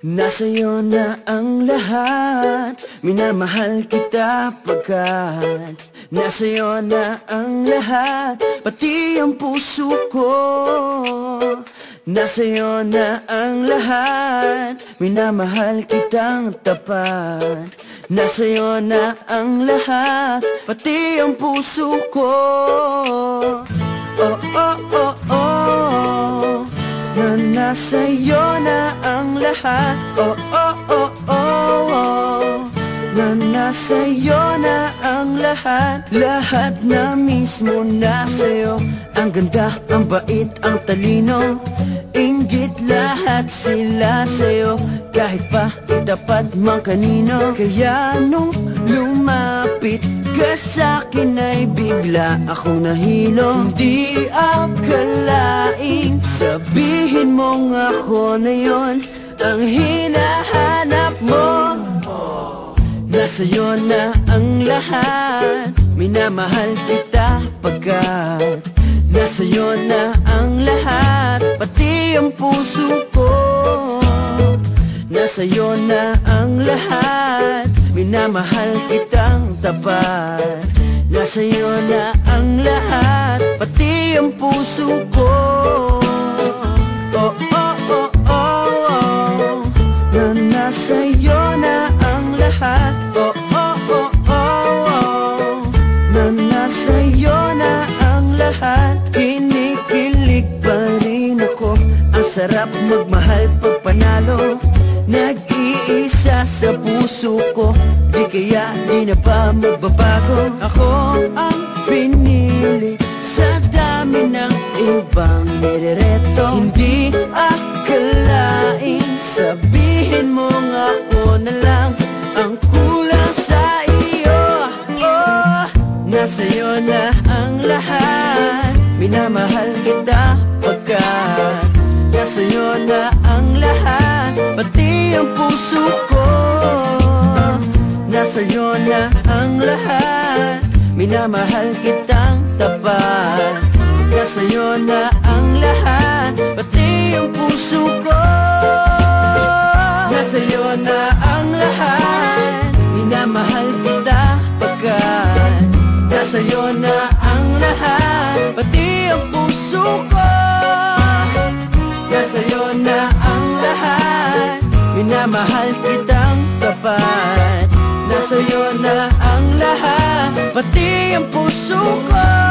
Nasa'yo na ang lahat, minamahal kita pagkat nasa'yo na ang lahat, pati ang puso ko. Nasa'yo na ang lahat, minamahal kitang tapat. Nasa'yo na ang lahat, pati ang puso ko. Oh, oh, oh, oh, na nasa'yo na ang lahat. Oh, oh, oh, oh, na nasa'yo na ang lahat. Lahat na mismo nasa'yo. Ang ganda, ang bait, ang talino, inggit lahat sila sa'yo. Kahit pa itapat mang kanino. Kaya nung lumapit ka sa'kin ay bigla akong nahilo. Hindi akalaing sabihin mong ako na yon ang hinahanap mo. Nasa'yo na ang lahat, minamahal kita pagkat nasa'yo na ang lahat, pati ang puso ko. Nasa'yo na ang lahat, minamahal kitang tapat. Nasa'yo na ang lahat, pati ang puso ko. Oh, oh, oh, oh, oh, na nasa'yo na ang lahat. Oh, oh, oh, oh, oh, na nasa'yo na ang lahat. Kinikilig pa rin ako, ang sarap magmahal pag panalo. Nag-iisa sa puso ko, di kaya di na pa magbabago. Ako ang pinili sa dami ng ibang nirereto. Hindi akalaing sabihin mong ako na lang ang kulang sa iyo. Oh, nasa'yo na ang lahat, minamahal kita pagkat nasa'yo na ang lahat, pati ang puso ko. Nasa'yo na ang lahat, minamahal kitang tapat. Nasa'yo na ang lahat, pati ang puso ko. Nasa'yo na ang lahat, minamahal kita pagkat nasa'yo na ang lahat, pati ang puso ko. Nasa'yo na ang lahat, minamahal kitang tapat. Nasa'yo na ang lahat, pati ang puso ko.